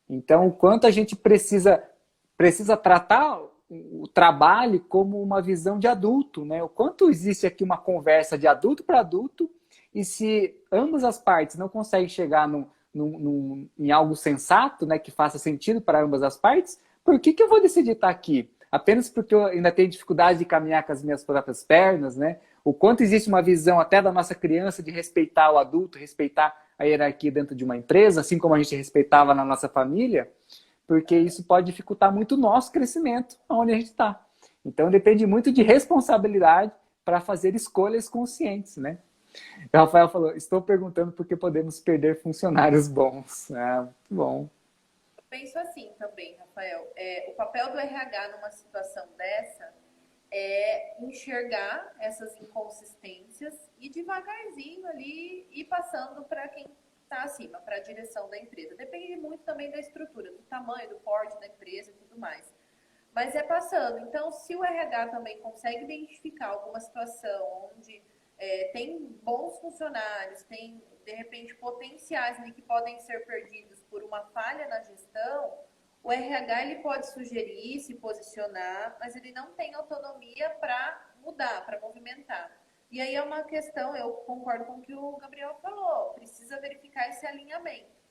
Então, o quanto a gente precisa tratar o trabalho como uma visão de adulto, né? O quanto existe aqui uma conversa de adulto para adulto, e se ambas as partes não conseguem chegar em algo sensato, né, que faça sentido para ambas as partes, por que eu vou decidir estar aqui? Apenas porque eu ainda tenho dificuldade de caminhar com as minhas próprias pernas, né? O quanto existe uma visão até da nossa criança de respeitar o adulto, respeitar a hierarquia dentro de uma empresa, assim como a gente respeitava na nossa família, porque isso pode dificultar muito o nosso crescimento onde a gente está. Então depende muito de responsabilidade para fazer escolhas conscientes, né? O Rafael falou, estou perguntando por que podemos perder funcionários bons. Ah, muito bom. Penso assim também, Rafael. O papel do RH numa situação dessa é enxergar essas inconsistências e devagarzinho ali ir passando para quem está acima, para a direção da empresa. Depende muito também da estrutura, do tamanho, do porte da empresa e tudo mais. Mas é passando. Então, se o RH também consegue identificar alguma situação onde tem bons funcionários, tem, de repente, potenciais ali que podem ser perdidos por uma falha na gestão, o RH ele pode sugerir, se posicionar, mas ele não tem autonomia para mudar, para movimentar. E aí é uma questão, eu concordo com o que o Gabriel falou, precisa verificar esse alinhamento.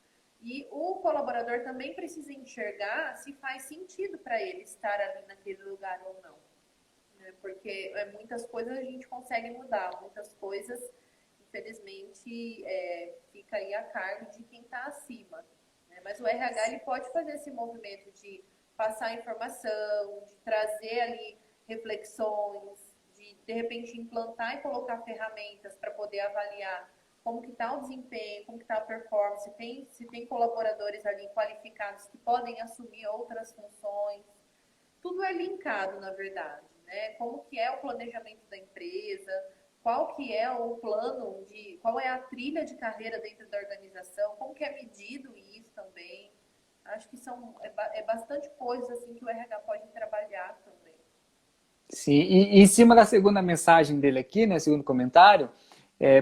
E o colaborador também precisa enxergar se faz sentido para ele estar ali naquele lugar ou não. Porque muitas coisas a gente consegue mudar, muitas coisas, infelizmente, fica aí a cargo de quem está acima. Mas o RH ele pode fazer esse movimento de passar informação, de trazer ali reflexões, de repente implantar e colocar ferramentas para poder avaliar como que está o desempenho, como que está a performance, se tem colaboradores ali qualificados que podem assumir outras funções. Tudo é linkado, na verdade, né? Como que é o planejamento da empresa, qual que é o plano qual é a trilha de carreira dentro da organização, como que é medido isso também. Acho que é bastante coisa assim que o RH pode trabalhar também. Sim, e em cima da segunda mensagem dele aqui, né, segundo comentário,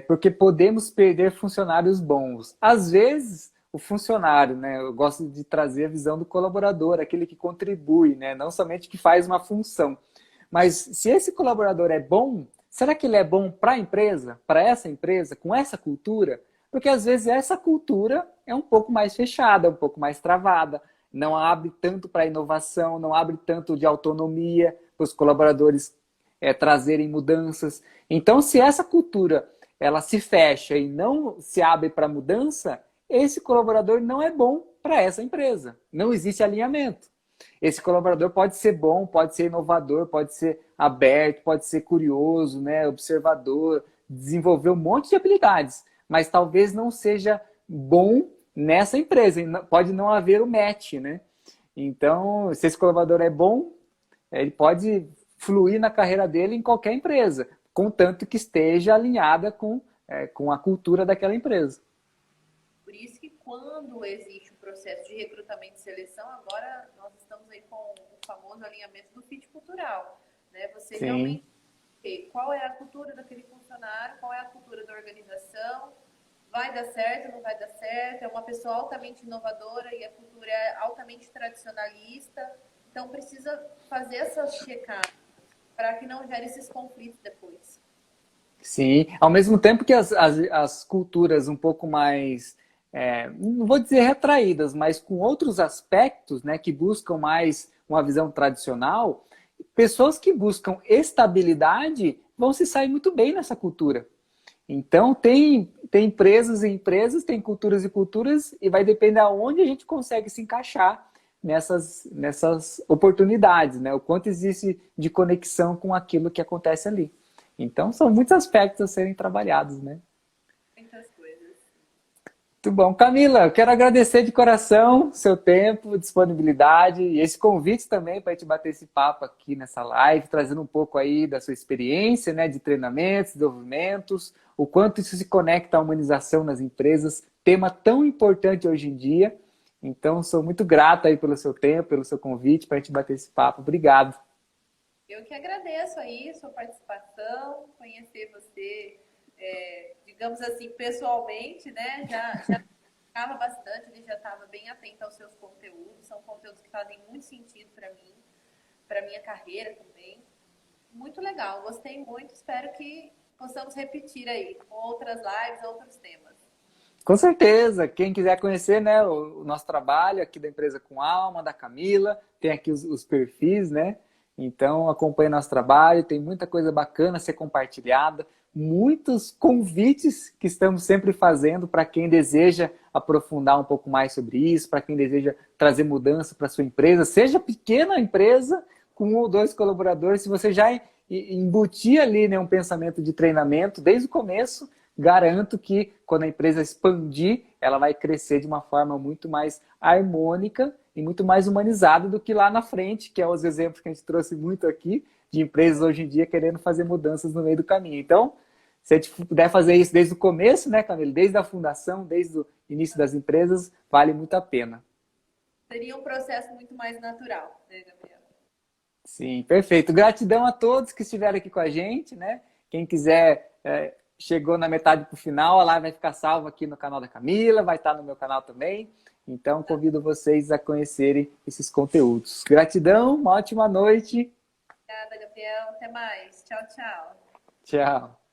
porque podemos perder funcionários bons. Às vezes, o funcionário, né, eu gosto de trazer a visão do colaborador, aquele que contribui, né, não somente que faz uma função. Mas se esse colaborador é bom, será que ele é bom para a empresa, para essa empresa, com essa cultura? Porque às vezes essa cultura é um pouco mais fechada, um pouco mais travada, não abre tanto para inovação, não abre tanto de autonomia para os colaboradores trazerem mudanças. Então, se essa cultura ela se fecha e não se abre para mudança, esse colaborador não é bom para essa empresa. Não existe alinhamento. Esse colaborador pode ser bom, pode ser inovador, pode ser aberto, pode ser curioso, né, observador, desenvolver um monte de habilidades, mas talvez não seja bom nessa empresa. Pode não haver o match, né? Então, se esse colaborador é bom, ele pode fluir na carreira dele em qualquer empresa, contanto que esteja alinhada com a cultura daquela empresa. Por isso que quando existe um processo de recrutamento e seleção, agora nós estamos aí com o famoso alinhamento do fit cultural, né? Você Sim. realmente vê qual é a cultura daquele funcionário, qual é a cultura da organização, vai dar certo, não vai dar certo, é uma pessoa altamente inovadora e a cultura é altamente tradicionalista, então precisa fazer essas checagens para que não gere esses conflitos depois. Sim, ao mesmo tempo que as culturas um pouco mais, não vou dizer retraídas, mas com outros aspectos, né, que buscam mais uma visão tradicional, pessoas que buscam estabilidade vão se sair muito bem nessa cultura. Então, tem empresas e empresas, tem culturas e culturas, e vai depender aonde a gente consegue se encaixar nessas oportunidades, né? O quanto existe de conexão com aquilo que acontece ali. Então, são muitos aspectos a serem trabalhados, né? Muitas coisas. Muito bom. Camila, eu quero agradecer de coração seu tempo, disponibilidade e esse convite também para a gente bater esse papo aqui nessa live, trazendo um pouco aí da sua experiência, né, de treinamentos, desenvolvimentos, o quanto isso se conecta à humanização nas empresas, tema tão importante hoje em dia Então, sou muito grato aí pelo seu tempo, pelo seu convite para a gente bater esse papo. Obrigado. Eu que agradeço aí sua participação, conhecer você, digamos assim, pessoalmente, né? Já ficava bastante, ele já estava bem atento aos seus conteúdos, são conteúdos que fazem muito sentido para mim, para minha carreira também. Muito legal, gostei muito, espero que possamos repetir aí com outras lives, outros temas. Com certeza, quem quiser conhecer, né, o nosso trabalho aqui da Empresa com Alma, da Camila, tem aqui os perfis, né? Então acompanhe nosso trabalho, tem muita coisa bacana a ser compartilhada, muitos convites que estamos sempre fazendo para quem deseja aprofundar um pouco mais sobre isso, para quem deseja trazer mudança para sua empresa, seja pequena empresa, com um ou dois colaboradores, se você já embutir ali, né, um pensamento de treinamento desde o começo, garanto que quando a empresa expandir, ela vai crescer de uma forma muito mais harmônica e muito mais humanizada do que lá na frente, que é os exemplos que a gente trouxe muito aqui, de empresas hoje em dia querendo fazer mudanças no meio do caminho. Então, se a gente puder fazer isso desde o começo, né, Camila? Desde a fundação, desde o início das empresas, vale muito a pena. Seria um processo muito mais natural, né, Gabriel? Sim, perfeito. Gratidão a todos que estiveram aqui com a gente, né? Quem quiser, chegou na metade para o final, a live vai ficar salva aqui no canal da Camila, vai estar no meu canal também. Então, convido vocês a conhecerem esses conteúdos. Gratidão, uma ótima noite. Obrigada, Gabriel. Até mais. Tchau, tchau. Tchau.